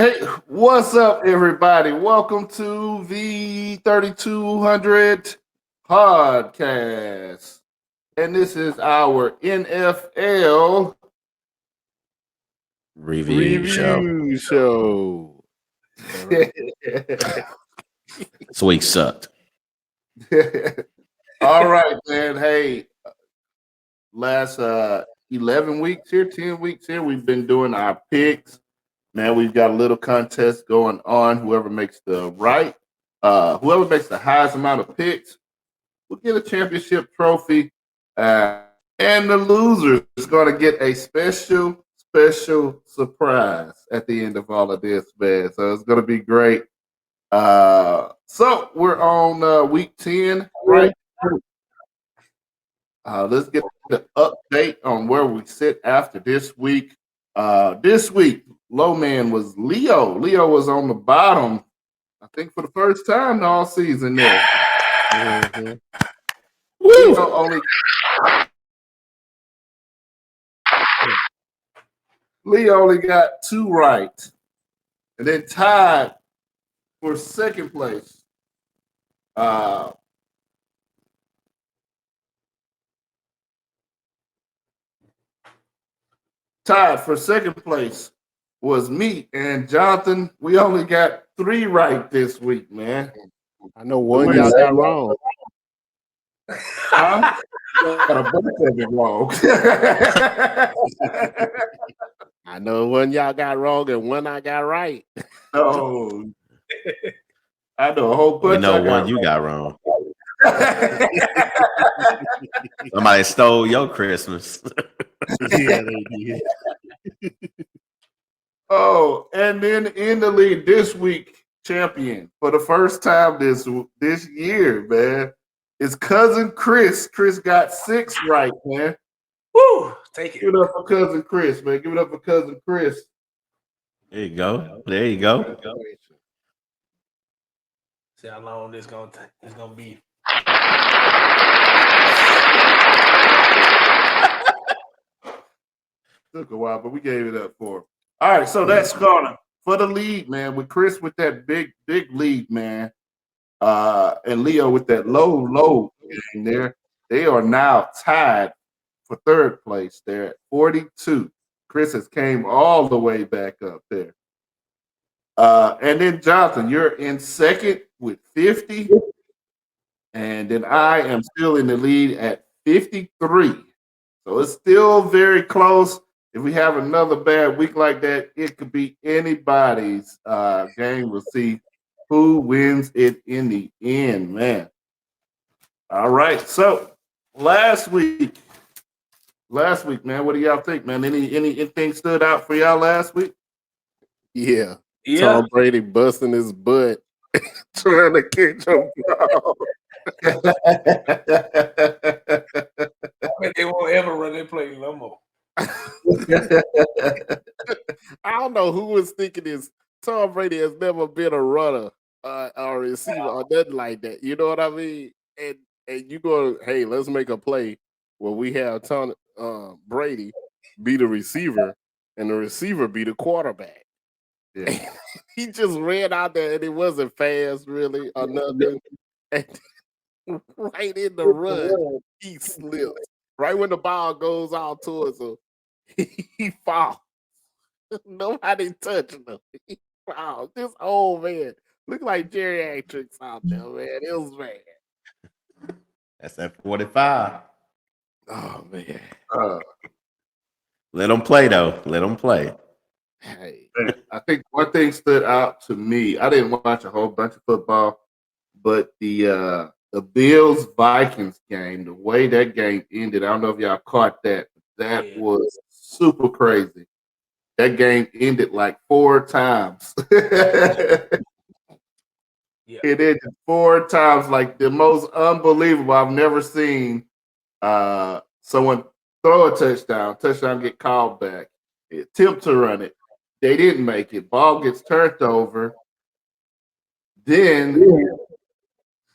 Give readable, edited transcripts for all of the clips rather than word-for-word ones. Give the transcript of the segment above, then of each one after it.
Hey, what's up, everybody? Welcome to the 3200 podcast. And this is our NFL Review show. Review show. This week sucked. All right, man. Hey, last 11 weeks here, 10 weeks here, we've been doing our picks. Man, we've got a little contest going on. Whoever makes the highest amount of picks will get a championship trophy. And the loser is going to get a special surprise at the end of all of this, man. So it's going to be great. So we're on week 10, right? Let's get the update on where we sit after this week. This week, low man was Leo. Leo was on the bottom, I think, for the first time all season there. Mm-hmm. Leo only got 2 right. And then tied for second place. Tied for second place was me and Jonathan. We only got 3 right this week, man. I know one y'all got wrong. Huh? Got a bunch of it wrong. I know one y'all got wrong and one I got right. Oh, I know a whole bunch. We know one you got wrong. Somebody stole your Christmas. Yeah, they did. Oh, and then in the league this week, champion for the first time this year, man, is cousin Chris. Chris got 6 right, man. Woo! Take it. Give it up for cousin Chris, man. Give it up for cousin Chris. There you go. There you go. See how long this gonna be. Took a while, but we gave it up for him. All right, so that's gonna for the lead, man. With Chris with that big lead, man, and Leo with that low game there. They are now tied for third place. They're at 42. Chris has came all the way back up there. And then Jonathan, you're in second with 50. And then I am still in the lead at 53. So it's still very close. If we have another bad week like that, it could be anybody's game. We'll see who wins it in the end, man. All right. So last week, man, what do y'all think, man? Anything stood out for y'all last week? Yeah. Yeah. Tom Brady busting his butt trying to catch a ball. I bet they won't ever run that play no more. I don't know who was thinking this. Tom Brady has never been a runner or a receiver or nothing like that. You know what I mean? And you go, hey, let's make a play where we have Tom Brady be the receiver and the receiver be the quarterback. Yeah. He just ran out there and it wasn't fast really or nothing. And right in the run, he slipped. Right when the ball goes out towards him, he falls. Nobody touched him. He falls. This old man look like geriatrics out there, man. It was bad. That's at 45. Oh man. Let them play though. Let them play. Hey. I think one thing stood out to me. I didn't watch a whole bunch of football, but the Bills Vikings game, the way that game ended, I don't know if y'all caught that. That was super crazy. That game ended like 4 times. It ended 4 times, like the most unbelievable. I've never seen someone throw a touchdown get called back, attempt to run it. They didn't make it. Ball gets turned over. Then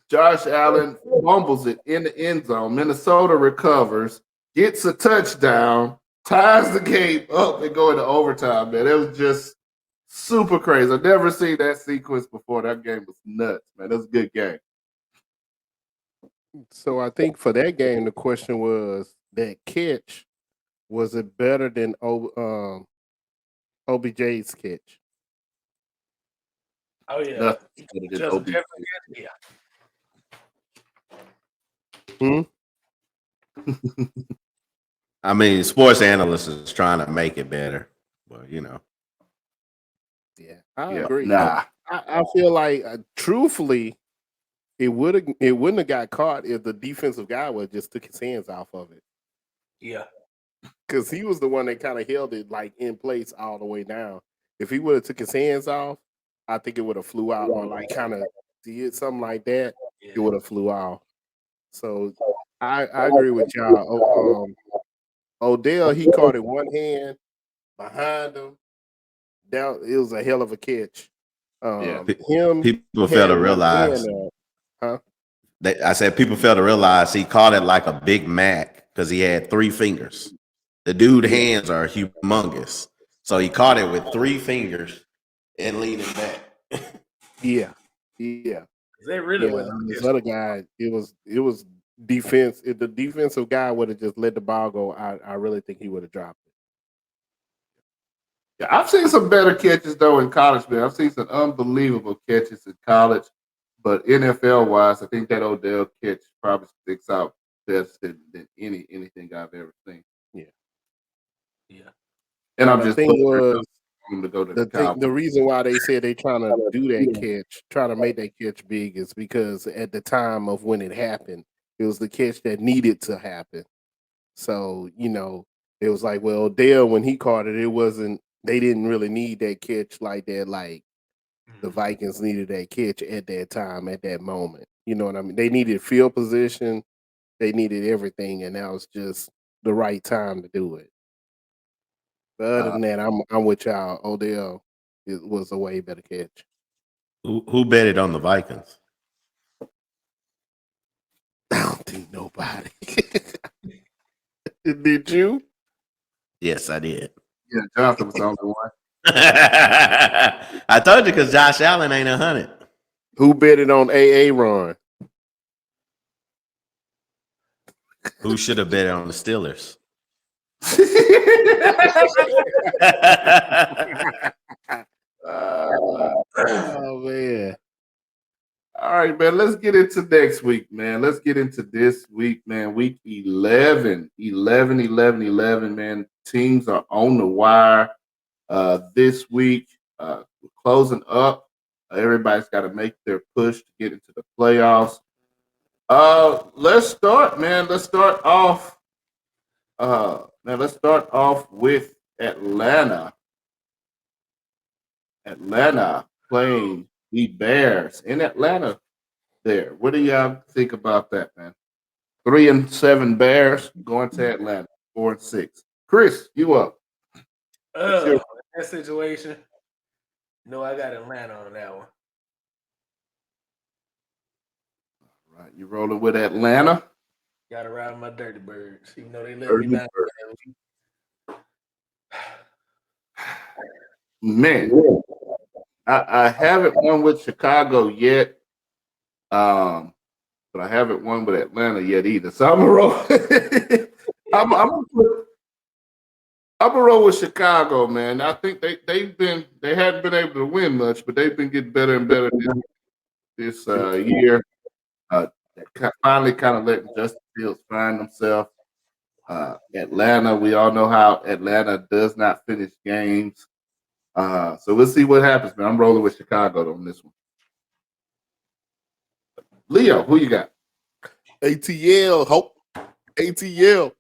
Josh Allen fumbles it in the end zone. Minnesota recovers, gets a touchdown, ties the game up, and go into overtime, man. It was just Super crazy. I've never seen that sequence before. That game was nuts, man. That was a good game. So I think for that game, the question was that catch, was it better than OBJ's catch? Oh yeah, Nothing better than Justin OB. Jefferson. Yeah. I mean, sports analysts is trying to make it better, but you know. Yeah, I Yeah, agree. nah. I feel like, truthfully, it wouldn't have got caught if the defensive guy would just took his hands off of it, Yeah. because he was the one that kind of held it like in place all the way down. If he would have took his hands off, I think it would have flew out, or like kind of did something like that. It would have flew out. So I agree with y'all. Odell, he caught it one hand behind him. That it was a hell of a catch. Yeah. Him People fail to had one realize. hand up. I said people fail to realize he caught it like a Big Mac because he had 3 fingers. The dude's hands are humongous, so he caught it with 3 fingers and leaning back. Yeah. They really was. This other guy, it was defense. If the defensive guy would have just let the ball go, I really think he would have dropped it. Yeah, I've seen some better catches though in college, man. I've seen some unbelievable catches in college, but NFL wise, I think that Odell catch probably sticks out best than anything I've ever seen. Yeah. And I'm The just thing was, him to go to the the reason why they said they trying to do that catch, try to make that catch big, is because at the time of when it happened, it was the catch that needed to happen. So, it was like, well, Odell, when he caught it, it wasn't, they didn't really need that catch like that. Like the Vikings needed that catch at that time, at that moment. You know what I mean? They needed field position, they needed everything, and that was just the right time to do it. But other than that, I'm with y'all. Odell, it was a way better catch. Who betted on the Vikings? I don't think nobody. Did you? Yes, I did. Yeah, Johnson was the only one. I told you because Josh Allen ain't 100. Who betted on AA Ron? Who should have bet on the Steelers? Oh man. All right, man. Let's get into next week, man. Let's get into this week, man. Week 11, man. Teams are on the wire this week. We're closing up. Everybody's got to make their push to get into the playoffs. Let's start, man. Let's start off. Let's start off with Atlanta. Atlanta playing the Bears in Atlanta. There. What do y'all think about that, man? 3-7 Bears going to Atlanta. 4-6. Chris, you up? That situation. No, I got Atlanta on that one. All right, you rolling with Atlanta? Got to ride my dirty birds, even though they let me down. Man, I haven't won with Chicago yet. But I haven't won with Atlanta yet either. So I'm gonna roll. I'm gonna roll with Chicago, man. I think they hadn't been able to win much, but they've been getting better and better this year. Finally kind of letting Justin Fields find himself. Atlanta, we all know how Atlanta does not finish games. So we'll see what happens, man. I'm rolling with Chicago on this one. Leo, who you got? ATL, hope. ATL.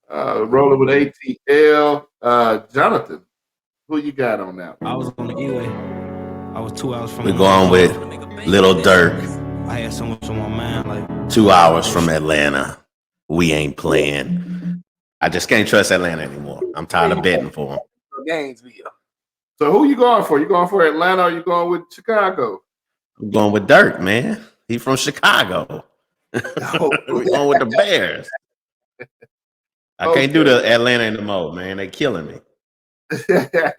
Rolling with ATL. Jonathan, who you got on that one? I was on the E-way. I was 2 hours from. We're going with Little Dirk. I had so much on my mind, like 2 hours from Atlanta. We ain't playing. I just can't trust Atlanta anymore. I'm tired of betting for them. Gainesville. So who you going for? You going for Atlanta or you going with Chicago? I'm going with Dirk, man. He from Chicago. We're going with the Bears. I can't do the Atlanta anymore, man. They killing me. Yeah,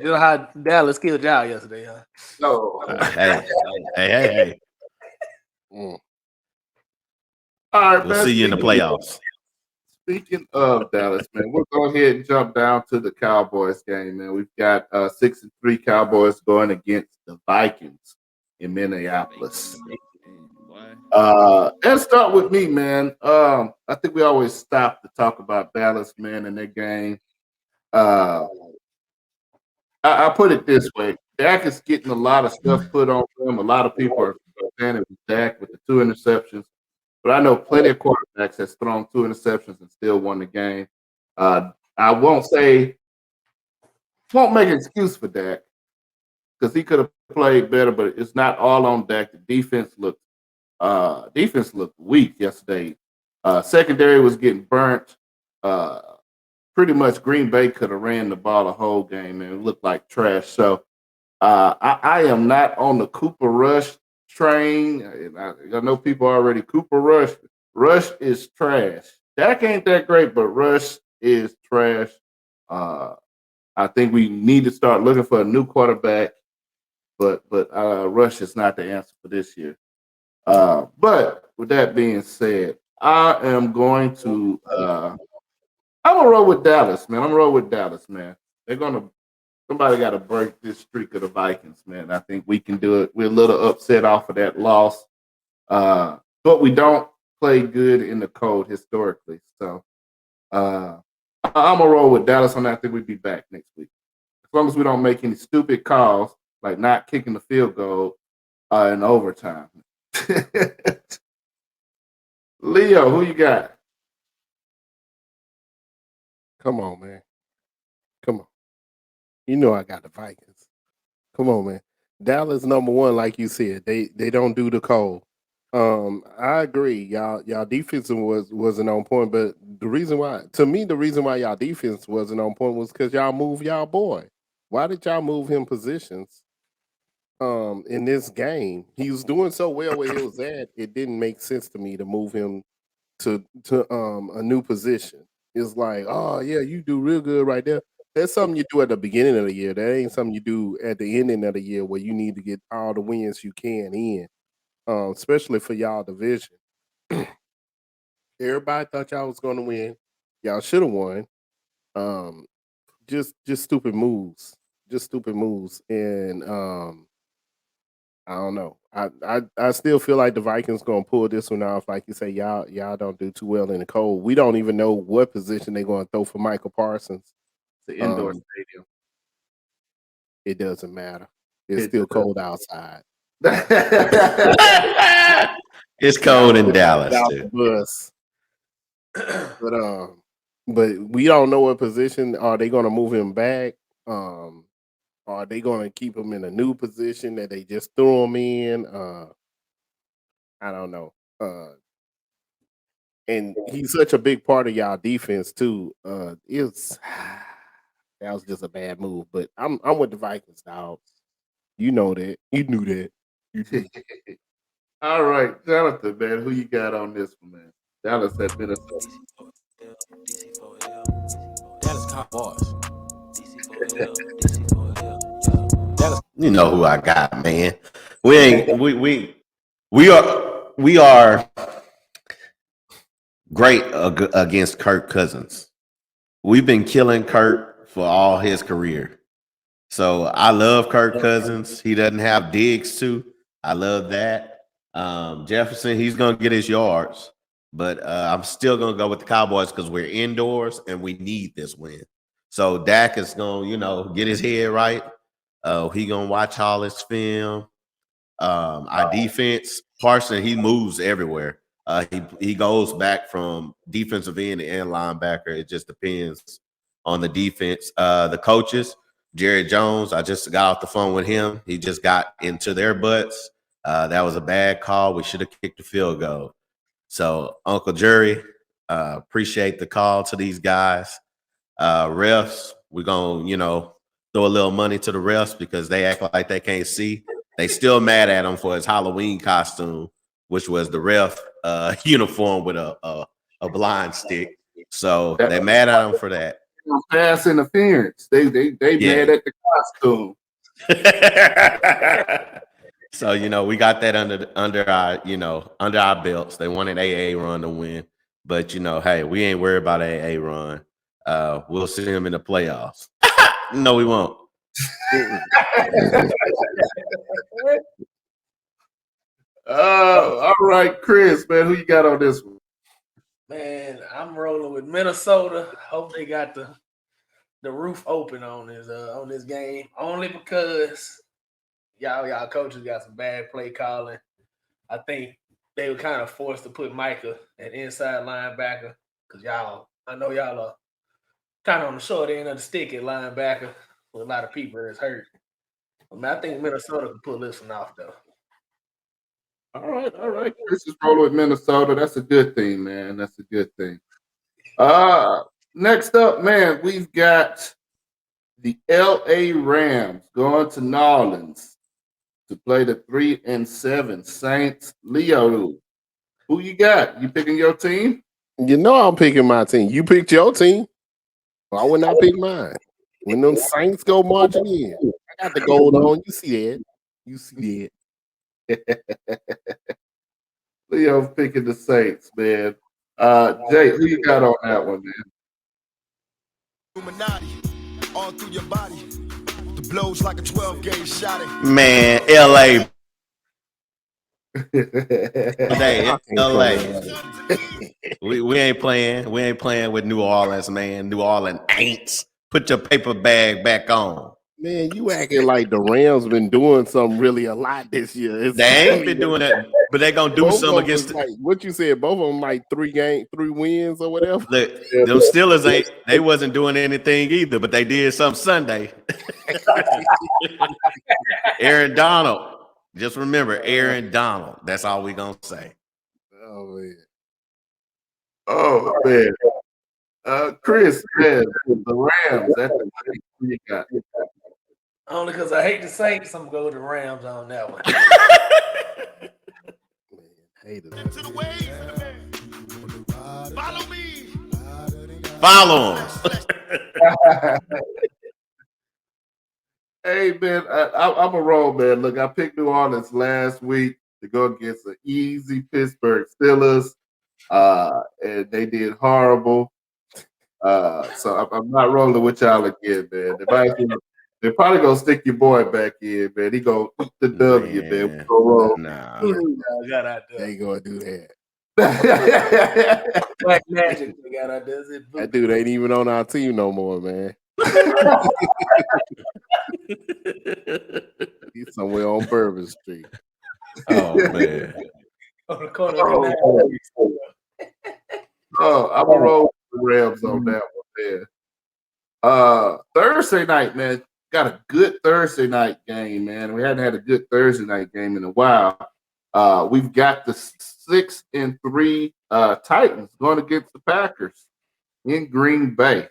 just how Dallas killed y'all yesterday, huh? No. Hey. Mm. All right, We'll man. see you in the playoffs. Speaking of Dallas, man, we'll go ahead and jump down to the Cowboys game, man. We've got 6-3 Cowboys going against the Vikings in Minneapolis. Let's start with me, man. I think we always stop to talk about Dallas, man, and their game. I put it this way: Dak is getting a lot of stuff put on him. A lot of people are saying it was Dak with the 2 interceptions, but I know plenty of quarterbacks that's thrown 2 interceptions and still won the game. I won't make an excuse for Dak because he could have played better, but it's not all on Dak. The defense looked weak yesterday. Secondary was getting burnt. Pretty much Green Bay could have ran the ball the whole game and it looked like trash. So I am not on the Cooper Rush train. I know people already Cooper Rush. Rush is trash. Dak ain't that great, but Rush is trash. I think we need to start looking for a new quarterback, but Rush is not the answer for this year. But with that being said, I am going to I'm gonna roll with Dallas, man. Somebody got to break this streak of the Vikings, man. I think we can do it. We're a little upset off of that loss, but we don't play good in the cold historically. So I'm gonna roll with Dallas on that. I think we'll be back next week, as long as we don't make any stupid calls like not kicking the field goal in overtime. Leo, who you got? Come on, man. Come on. You know I got the Vikings. Come on, man. Dallas number one, like you said, they don't do the cold. I agree. Y'all defense wasn't on point, but the reason why y'all defense wasn't on point was because y'all moved y'all boy. Why did y'all move him positions? In this game, he was doing so well where he was at. It didn't make sense to me to move him to a new position. It's like, oh yeah, you do real good right there. That's something you do at the beginning of the year. That ain't something you do at the ending of the year where you need to get all the wins you can in. Especially for y'all division. Everybody thought y'all was gonna win. Y'all should have won. Um, just stupid moves. Just stupid moves. And I don't know. I still feel like the Vikings gonna pull this one off. Like you say, y'all don't do too well in the cold. We don't even know what position they're gonna throw for Michael Parsons. The indoor stadium. It doesn't matter. It's still cold outside. It's cold in Dallas too. But we don't know what position. Are they gonna move him back? Are they gonna keep him in a new position that they just threw him in? I don't know. And he's such a big part of y'all defense too. That was just a bad move. But I'm with the Vikings, dog. You know that. You knew that. All right, Jonathan, man, who you got on this one, man? Dallas had been a Dallas Cowboys. You know who I got, man. We are great against Kirk Cousins. We've been killing Kirk for all his career. So I love Kirk Cousins. He doesn't have Diggs too. I love that. Jefferson, he's gonna get his yards, but I'm still gonna go with the Cowboys because we're indoors and we need this win. So Dak is gonna, get his head right. He gonna watch all his film. Our defense, Parson, he moves everywhere. He goes back from defensive end to end linebacker. It just depends on the defense. The coaches, Jerry Jones, I just got off the phone with him. He just got into their butts. That was a bad call. We should have kicked the field goal. So, Uncle Jerry, appreciate the call to these guys. Refs, we're going to, throw a little money to the refs because they act like they can't see. They still mad at him for his Halloween costume, which was the ref uniform with a blind stick. So they mad at him for that. Pass interference. They Yeah. mad at the costume. So we got that under our belts. They wanted AA run to win, but hey, we ain't worried about AA run. We'll see them in the playoffs. No, we won't. All right, Chris, man, who you got on this one? Man, I'm rolling with Minnesota. Hope they got the roof open on this game, only because y'all coaches got some bad play calling. I think they were kind of forced to put Micah at inside linebacker because I know y'all are kind of on the short end of the stick at linebacker with a lot of people that's hurt. I think Minnesota can pull this one off though. All right. Chris is rolling with Minnesota. That's a good thing, man. That's a good thing. Next up, man, we've got the LA Rams going to New Orleans to play the 3-7 Saints. Leo, who you got? You picking your team? You know I'm picking my team. You picked your team. Why wouldn't I pick mine? When them Saints go marching in, I got the gold on. You see that? You see that? Leo's picking the Saints, man. Jay, who you got on that one, man? Illuminati, all through your body. The blows like a 12-gauge shot. Man, LA. Hey, LA. we ain't playing. We ain't playing with New Orleans, man. New Orleans ain't. Put your paper bag back on. Man, you acting like the Rams been doing something really a lot this year. They ain't been doing that, but they gonna do something against like what you said. Both of them like 3 wins or whatever. Look, them Steelers ain't. They wasn't doing anything either, but they did something Sunday. Aaron Donald. Just remember, Aaron Donald. That's all we gonna say. Oh man. Chris, man, the Rams. That's who you got. Only because I hate the Saints, I'm going to go with the Rams on that one. Follow me. Follow them. Hey man, I'm a roll, man. Look, I picked New Orleans last week to go against an easy Pittsburgh Steelers, and they did horrible. So I'm not rolling with y'all again, man. They're probably gonna stick your boy back in, man. He gonna eat the W, man. We go roll. Nah. They gonna do that. Black Magic, they got out there. That dude ain't even on our team no more, man. He's somewhere on Bourbon Street. Oh man. On the corner I'm gonna roll with the Rams on that one, man. Thursday night, man. Got a good Thursday night game, man. We hadn't had a good Thursday night game in a while. We've got the 6-3 Titans going against the Packers in Green Bay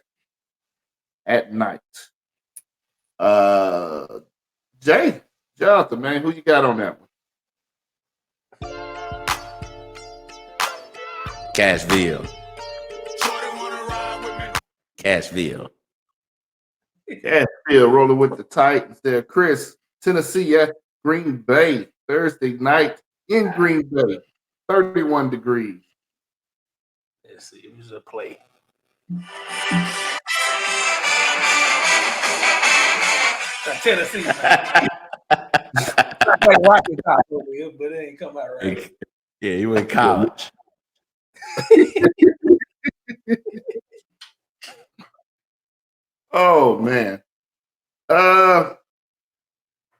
at night. Jay, Jonathan, man, who you got on that one? Cashville. Cashville rolling with the Titans there. Chris, Tennessee at Green Bay Thursday night in Green Bay, 31 degrees. Let's see, it was a play. Tennessee. Like Rocky Top over here, but it ain't come out right. Yeah, you in college. Oh man.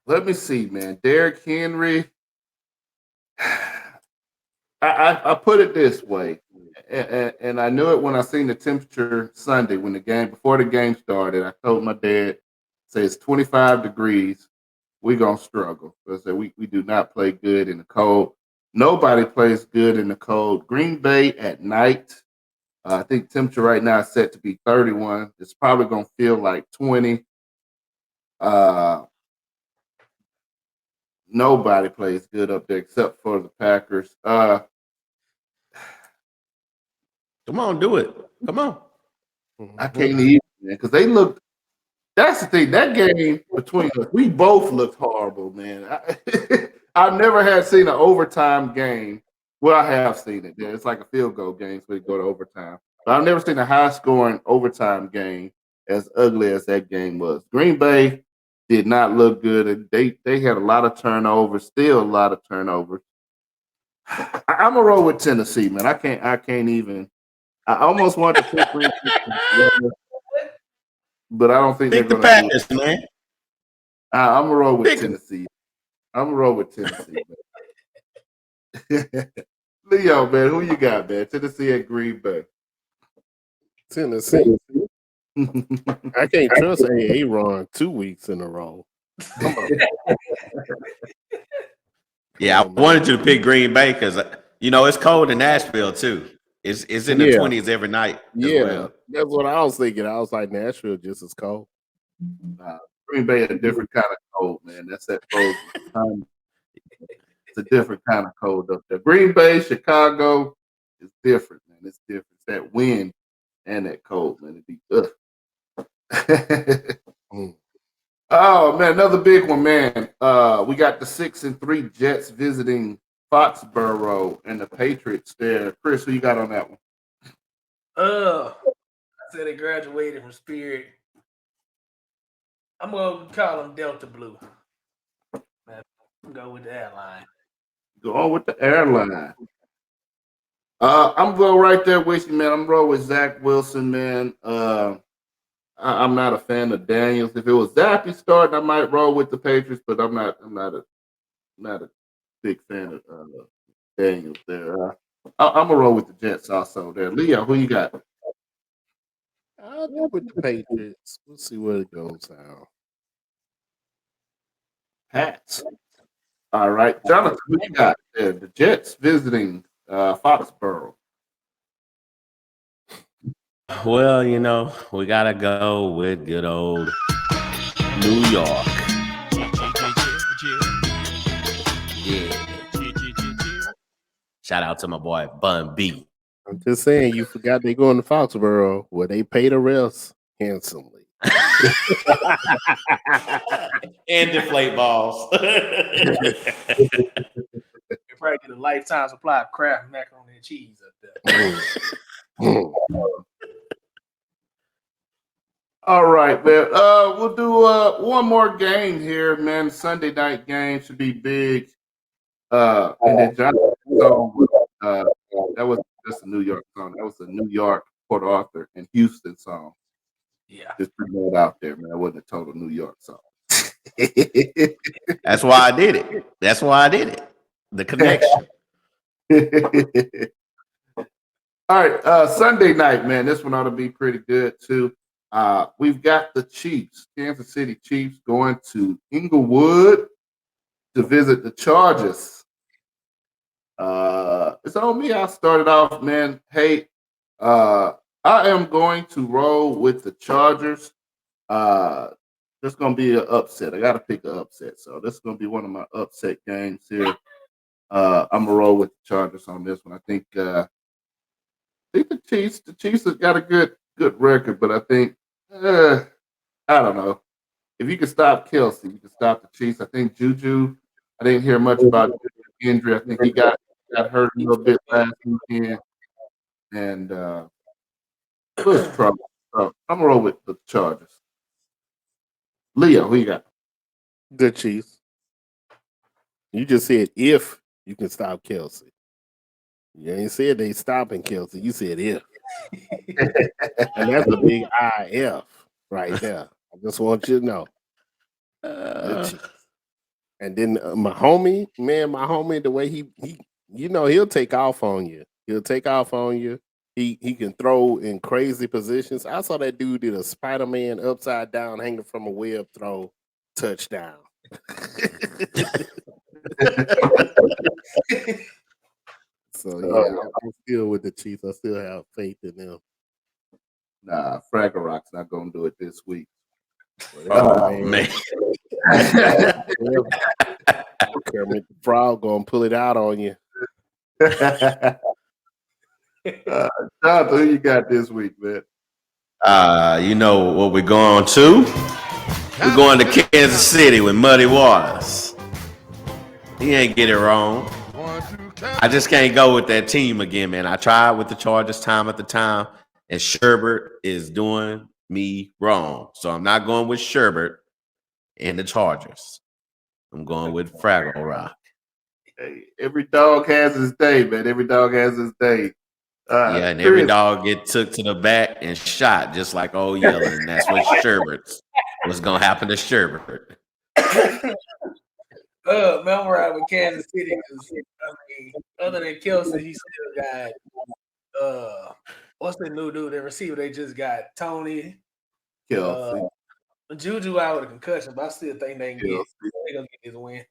Let me see, man. Derrick Henry. I put it this way, and I knew it when I seen the temperature Sunday before the game started. I told my dad, say it's 25 degrees. We're gonna struggle. I said we do not play good in the cold. Nobody plays good in the cold. Green Bay at night. I think temperature right now is set to be 31. It's probably gonna feel like 20. Nobody plays good up there except for the Packers. Come on, do it. Come on. I can't even, man, because they looked. That's the thing. That game between us, we both looked horrible, man. I've never had seen an overtime game. Well, I have seen it. Yeah, it's like a field goal game, so we go to overtime. But I've never seen a high-scoring overtime game as ugly as that game was. Green Bay did not look good, and they had a lot of turnovers. Still a lot of turnovers. I'm a roll with Tennessee, man. I can't even. I almost want to pick Green Bay, but I don't think Pick the they're going to do it. Packers, man. I'm a roll with Pick 'em. Tennessee. I'm a roll with Tennessee, man. Leo, man, who you got, man? Tennessee at Green Bay. Tennessee. I can't trust Aaron 2 weeks in a row. Come on. Yeah, I wanted you to pick Green Bay because it's cold in Nashville too. It's in the 20s every night. Yeah, well. that's what I was thinking. I was like, Nashville just as cold. Green Bay a different kind of cold, man. That's that cold. It's a different kind of cold up there. Green Bay, Chicago is different, man. It's different. It's that wind and that cold, man. It'd be Oh man, another big one, man. We got the 6-3 Jets visiting Foxborough and the Patriots there. Chris, who you got on that one? I said they graduated from Spirit. I'm gonna call them Delta Blue. Man, go with the airline. Go on with the airline. I'm going right there with you, man. I'm rolling with Zach Wilson, man. I'm not a fan of Daniels. If it was Zappy starting, I might roll with the Patriots, but I'm not a big fan of Daniels there. I'm gonna roll with the Jets also there. Leo, who you got? I'll go with the Patriots. We'll see where it goes now. Pats. All right, Jonathan, who you got there? The Jets visiting Foxborough. Well, we gotta go with good old New York. Yeah. Shout out to my boy Bun B. I'm just saying, you forgot they going to Foxborough where they pay the refs handsomely. And deflate balls. They probably get a lifetime supply of Kraft macaroni and cheese up there. All right, man. We'll do one more game here, man. Sunday night game should be big. And then Jonathan song, that was just a New York song. That was a New York, Port Arthur, and Houston song. Yeah. Just putting that out there, man. It wasn't a total New York song. That's why I did it. The connection. All right, Sunday night, man. This one ought to be pretty good too. We've got the Chiefs, Kansas City Chiefs, going to Inglewood to visit the Chargers. It's on me. I started off, man. Hey, I am going to roll with the Chargers. There's going to be an upset. I got to pick an upset. So this is going to be one of my upset games here. I'm going to roll with the Chargers on this one. I think the Chiefs have got a good record, but I think, I don't know. If you can stop Kelsey, you can stop the Chiefs. I think Juju, I didn't hear much about the injury. I think he got hurt a little bit last weekend. And it was trouble. So I'm going to roll with the Chargers. Leo, who you got? The Chiefs. You just said if you can stop Kelsey. You ain't said they stopping Kelsey. You said if. And that's a big IF right there. I just want you to know. The Chiefs. And then my homie, the way he he'll take off on you. He'll take off on you. He can throw in crazy positions. I saw that dude did a Spider-Man upside down hanging from a web throw touchdown. So yeah, I'm still with the Chiefs. I still have faith in them. Nah, Fraggle Rock's not gonna do it this week. Man. Kermit the Frog gonna pull it out on you. Jonathan, who you got this week, man? You know what we're going to? We're going to Kansas City with Muddy Waters. He ain't get it wrong. I just can't go with that team again, man. I tried with the Chargers time after time, and Sherbert is doing me wrong. So I'm not going with Sherbert and the Chargers. I'm going with Fraggle Rock. Hey, every dog has his day, man. Every dog has his day. Yeah, and every dog get took to the back and shot just like old Yeller, and that's what Sherbert's was gonna happen to Sherbert. Man, I'm riding with Kansas City because I mean, other than Kelsey, he still got what's the new dude? The receiver they just got Tony. Kelsey. Juju out with a concussion, but I still think they gonna get his win.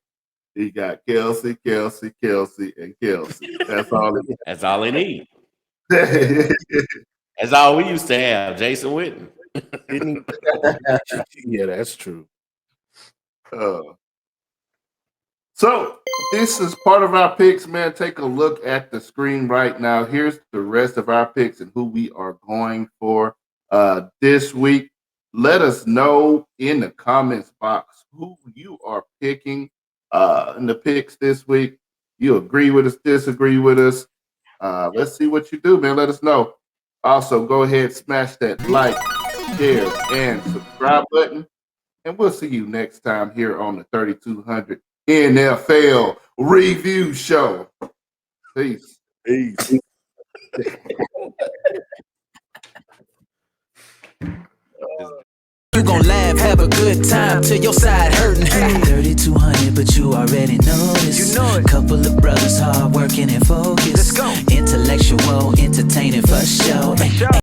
He got Kelsey, and Kelsey. That's all. That's all they need. That's all we used to have, Jason Witten. Yeah, that's true. So this is part of our picks, man. Take a look at the screen right now. Here's the rest of our picks and who we are going for this week. Let us know in the comments box who you are picking in the picks this week. You agree with us, disagree with us. Let's see what you do, man. Let us know. Also, go ahead, smash that like, share, and subscribe button. And we'll see you next time here on the 3200 NFL Review Show. Peace. You gon' laugh, have a good time till your side hurting. 3200, but you already know this. You know it. Couple of brothers hard working and focused. Let's go. Intellectual, entertaining for sure.